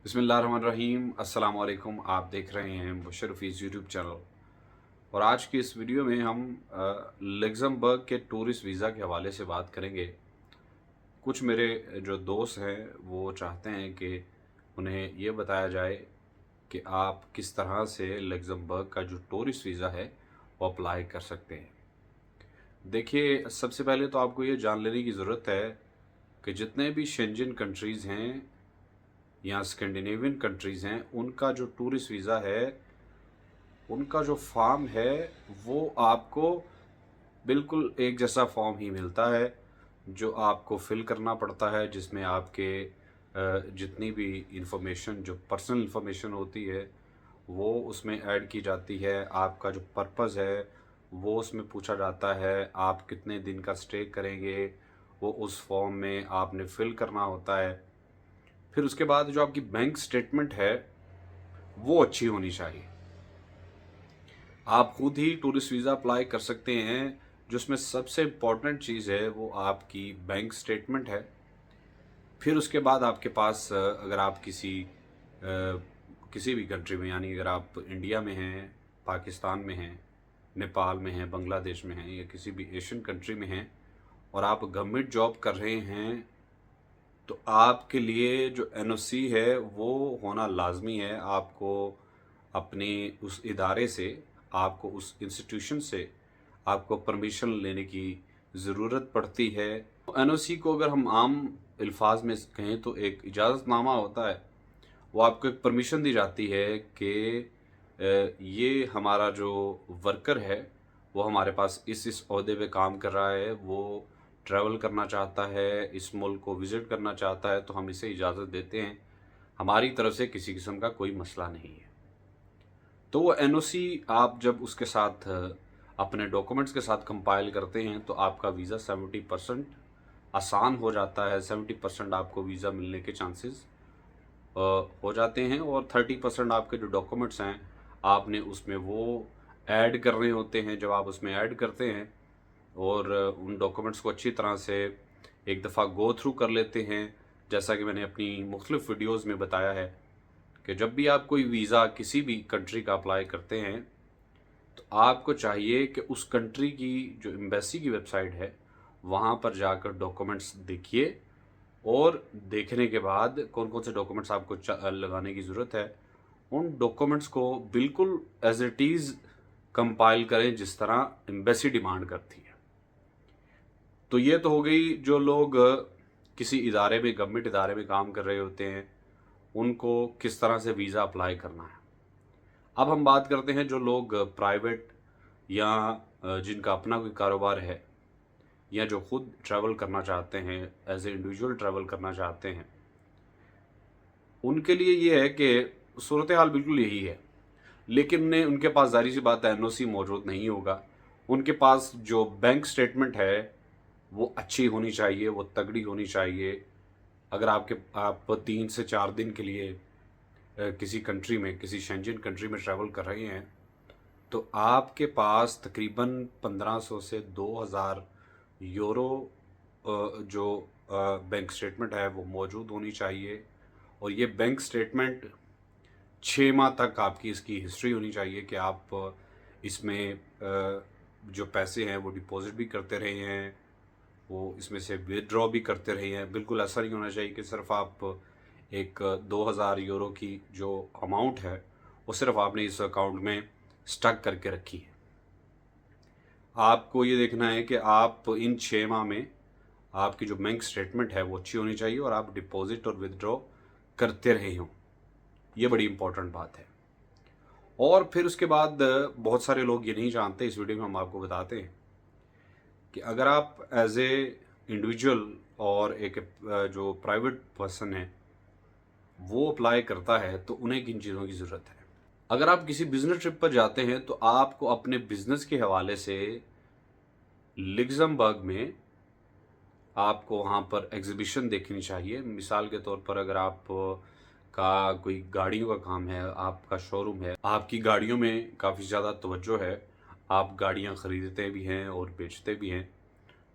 बिस्मिल्लाहिर्रहमानिर्रहीम अस्सलाम वालेकुम। आप देख रहे हैं बुशर रफ़ीज़ यूट्यूब चैनल। और आज की इस वीडियो में हम लग्ज़मबर्ग के टूरिस्ट वीज़ा के हवाले से बात करेंगे। कुछ मेरे जो दोस्त हैं वो चाहते हैं कि उन्हें ये बताया जाए कि आप किस तरह से लग्ज़मबर्ग का जो टूरिस्ट वीज़ा है वो अप्लाई कर सकते हैं। देखिए, सबसे पहले तो आपको ये जान लेने की ज़रूरत है कि जितने भी शेंजन कंट्रीज़ हैं या स्कैंडिनेवियन कंट्रीज़ हैं, उनका जो टूरिस्ट वीज़ा है, उनका जो फॉर्म है, वो आपको बिल्कुल एक जैसा फॉर्म ही मिलता है, जो आपको फ़िल करना पड़ता है, जिसमें आपके जितनी भी इन्फॉर्मेशन जो पर्सनल इन्फॉर्मेशन होती है, वो उसमें ऐड की जाती है। आपका जो पर्पज़ है, वो उसमें पूछा जाता है। आप कितने दिन का स्टे करेंगे, वो उस फॉर्म में आपने फ़िल करना होता है। फिर उसके बाद जो आपकी बैंक स्टेटमेंट है, वो अच्छी होनी चाहिए। आप खुद ही टूरिस्ट वीज़ा अप्लाई कर सकते हैं। जो उसमें सबसे इम्पोर्टेंट चीज़ है वो आपकी बैंक स्टेटमेंट है। फिर उसके बाद आपके पास अगर आप किसी भी कंट्री में, यानी अगर आप इंडिया में हैं, पाकिस्तान में हैं, नेपाल में हैं, बांग्लादेश में हैं या किसी भी एशियन कंट्री में हैं और आप गवर्नमेंट जॉब कर रहे हैं, तो आपके लिए जो एनओसी है वो होना लाज़मी है। आपको अपने उस इदारे से, आपको उस इंस्टीट्यूशन से आपको परमिशन लेने की ज़रूरत पड़ती है। एनओसी को अगर हम आम अल्फाज में कहें तो एक इजाज़तनामा होता है। वो आपको एक परमिशन दी जाती है कि ये हमारा जो वर्कर है, वो हमारे पास इस ओहदे पे काम कर रहा है, वो ट्रैवल करना चाहता है, इस मुल्क को विज़िट करना चाहता है, तो हम इसे इजाज़त देते हैं। हमारी तरफ से किसी किस्म का कोई मसला नहीं है। तो वो एनओसी आप जब उसके साथ अपने डॉक्यूमेंट्स के साथ कंपाइल करते हैं, तो आपका वीज़ा 70% आसान हो जाता है। 70% आपको वीज़ा मिलने के चांसेस हो जाते हैं और 30% आपके जो डॉक्यूमेंट्स हैं, आपने उसमें वो ऐड करने होते हैं। जब आप उसमें ऐड करते हैं और उन डॉक्यूमेंट्स को अच्छी तरह से एक दफ़ा गो थ्रू कर लेते हैं, जैसा कि मैंने अपनी मुख्तलिफ़ वीडियोज़ में बताया है कि जब भी आप कोई वीज़ा किसी भी कंट्री का अप्लाई करते हैं, तो आपको चाहिए कि उस कंट्री की जो एम्बेसी की वेबसाइट है, वहाँ पर जाकर डॉक्यूमेंट्स देखिए और देखने के बाद कौन-कौन से डॉक्यूमेंट्स आपको लगाने की ज़रूरत है, उन डॉक्यूमेंट्स को बिल्कुल एज़ इट इज़ कंपाइल करें जिस तरह एम्बेसी डिमांड करती है। तो ये तो हो गई जो लोग किसी इदारे में, गवर्नमेंट इदारे में काम कर रहे होते हैं, उनको किस तरह से वीज़ा अप्लाई करना है। अब हम बात करते हैं जो लोग प्राइवेट या जिनका अपना कोई कारोबार है या जो खुद ट्रैवल करना चाहते हैं, एज ए इंडिविजुअल ट्रैवल करना चाहते हैं, उनके लिए ये है कि सूरत हाल बिल्कुल यही है। लेकिन उनके पास ज़ाहिर सी बात है एनओसी मौजूद नहीं होगा। उनके पास जो बैंक स्टेटमेंट है वो अच्छी होनी चाहिए, वो तगड़ी होनी चाहिए। अगर आप 3 से 4 दिन के लिए किसी कंट्री में, किसी शेंजन कंट्री में ट्रैवल कर रहे हैं, तो आपके पास तकरीबन 1500 से 2000 यूरो जो बैंक स्टेटमेंट है वो मौजूद होनी चाहिए। और ये बैंक स्टेटमेंट 6 माह तक आपकी इसकी हिस्ट्री होनी चाहिए कि आप इसमें जो पैसे हैं वो डिपॉज़िट भी करते रहे हैं, वो इसमें से विथड्रॉ भी करते रहे हैं। बिल्कुल ऐसा नहीं होना चाहिए कि सिर्फ़ आप एक 2000 यूरो की जो अमाउंट है, वो सिर्फ़ आपने इस अकाउंट में स्टक करके रखी है। आपको ये देखना है कि आप इन 6 माह में आपकी जो बैंक स्टेटमेंट है वो अच्छी होनी चाहिए और आप डिपॉज़िट और विथड्रॉ करते रहे हों। ये बड़ी इम्पोर्टेंट बात है। और फिर उसके बाद बहुत सारे लोग ये नहीं जानते, इस वीडियो में हम आपको बताते हैं कि अगर आप एज ए इंडिविजुअल और एक जो प्राइवेट पर्सन है वो अप्लाई करता है, तो उन्हें किन चीज़ों की ज़रूरत है। अगर आप किसी बिजनेस ट्रिप पर जाते हैं तो आपको अपने बिजनेस के हवाले से लग्जमबर्ग में आपको वहाँ पर एग्जीबिशन देखनी चाहिए। मिसाल के तौर पर अगर आप का कोई गाड़ियों का काम है, आपका शोरूम है, आपकी गाड़ियों में काफ़ी ज़्यादा तवज्जो है, आप गाड़ियाँ ख़रीदते भी हैं और बेचते भी हैं,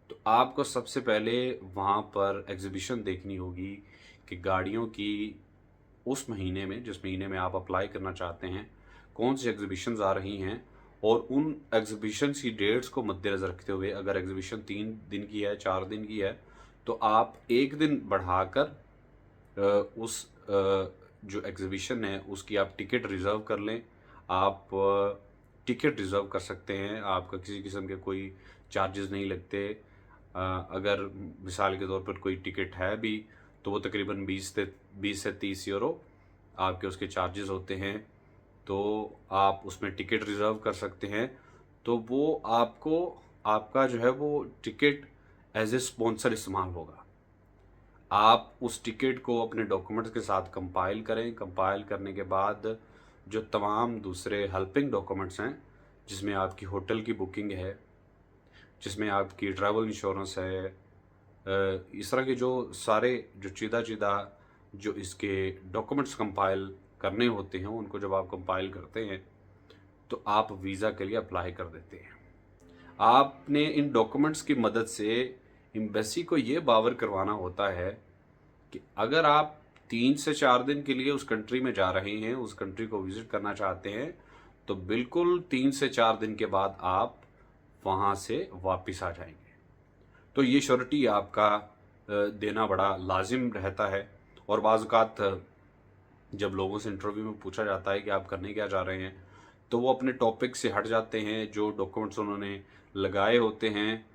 तो आपको सबसे पहले वहाँ पर एग्जीबिशन देखनी होगी कि गाड़ियों की उस महीने में, जिस महीने में आप अप्लाई करना चाहते हैं, कौन सी एग्जीबिशंस आ रही हैं, और उन एग्जीबिशंस की डेट्स को मद्देनज़र रखते हुए, अगर एग्जीबिशन 3 दिन की है, 4 दिन की है, तो आप 1 दिन बढ़ाकर उस जो एग्जीबिशन है उसकी आप टिकट रिज़र्व कर लें। आप टिकट रिज़र्व कर सकते हैं, आपका किसी किस्म के कोई चार्जेस नहीं लगते। अगर मिसाल के तौर पर कोई टिकट है भी, तो वो तकरीबन 20 से 30 यूरो आपके उसके चार्जेस होते हैं। तो आप उसमें टिकट रिज़र्व कर सकते हैं। तो वो आपको, आपका जो है वो टिकट एज़ ए स्पॉन्सर इस्तेमाल होगा। आप उस टिकट को अपने डॉक्यूमेंट्स के साथ कंपाइल करें। कंपाइल करने के बाद जो तमाम दूसरे हेल्पिंग डॉक्यूमेंट्स हैं, जिसमें आपकी होटल की बुकिंग है, जिसमें आपकी ट्रैवल इंश्योरेंस है, इस तरह के जो सारे जो चीदा जो इसके डॉक्यूमेंट्स कंपाइल करने होते हैं, उनको जब आप कंपाइल करते हैं तो आप वीज़ा के लिए अप्लाई कर देते हैं। आपने इन डॉक्यूमेंट्स की मदद से एम्बेसी को ये बावर करवाना होता है कि अगर आप 3 से 4 दिन के लिए उस कंट्री में जा रहे हैं, उस कंट्री को विज़िट करना चाहते हैं, तो बिल्कुल 3 से 4 दिन के बाद आप वहाँ से वापस आ जाएंगे। तो ये श्योरिटी आपका देना बड़ा लाजिम रहता है। और बाज़ औक़ात जब लोगों से इंटरव्यू में पूछा जाता है कि आप करने क्या चाह रहे हैं, तो वो अपने टॉपिक से हट जाते हैं। जो डॉक्यूमेंट्स उन्होंने लगाए होते हैं,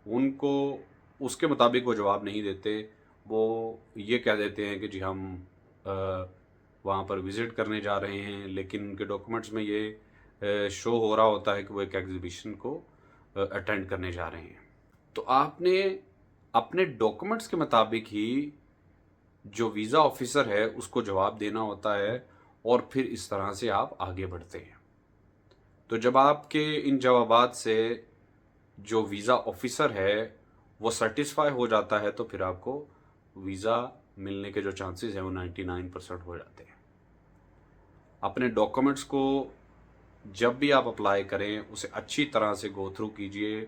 उनको उसके मुताबिक वो जवाब नहीं देते। वो ये कह देते हैं कि जी हम वहाँ पर विज़िट करने जा रहे हैं, लेकिन उनके डॉक्यूमेंट्स में ये शो हो रहा होता है कि वो एक एग्ज़िबिशन को अटेंड करने जा रहे हैं। तो आपने अपने डॉक्यूमेंट्स के मुताबिक ही जो वीज़ा ऑफ़िसर है उसको जवाब देना होता है, और फिर इस तरह से आप आगे बढ़ते हैं। तो जब आपके इन जवाबात से जो वीज़ा ऑफ़िसर है वो सैटिस्फाई हो जाता है, तो फिर आपको वीज़ा मिलने के जो चांसेस हैं वो 99% हो जाते हैं। अपने डॉक्यूमेंट्स को जब भी आप अप्लाई करें, उसे अच्छी तरह से गो थ्रू कीजिए,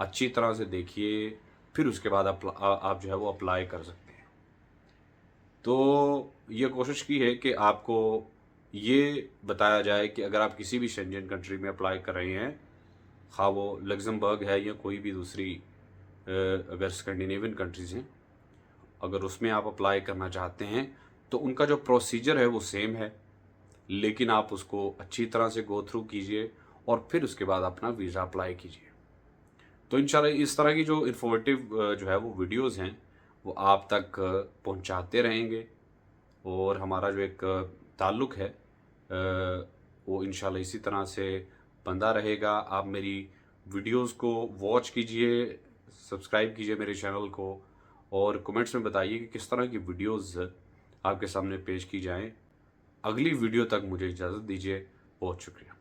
अच्छी तरह से देखिए, फिर उसके बाद आप जो है वो अप्लाई कर सकते हैं। तो ये कोशिश की है कि आपको ये बताया जाए कि अगर आप किसी भी शेंजन कंट्री में अप्लाई कर रहे हैं, ख़ाह वो लग्ज़मबर्ग है या कोई भी दूसरी अगर स्कैंडिनेवियन कंट्रीज़ हैं, अगर उसमें आप अप्लाई करना चाहते हैं, तो उनका जो प्रोसीजर है वो सेम है, लेकिन आप उसको अच्छी तरह से गो थ्रू कीजिए और फिर उसके बाद अपना वीज़ा अप्लाई कीजिए। तो इंशाल्लाह इस तरह की जो इन्फॉर्मेटिव जो है वो वीडियोज़ हैं, वो आप तक पहुंचाते रहेंगे, और हमारा जो एक ताल्लुक़ है वो इंशाल्लाह इसी तरह से बंधा रहेगा। आप मेरी वीडियोज़ को वॉच कीजिए, सब्सक्राइब कीजिए मेरे चैनल को, और कमेंट्स में बताइए कि किस तरह की वीडियोज़ आपके सामने पेश की जाएँ। अगली वीडियो तक मुझे इजाज़त दीजिए। बहुत शुक्रिया।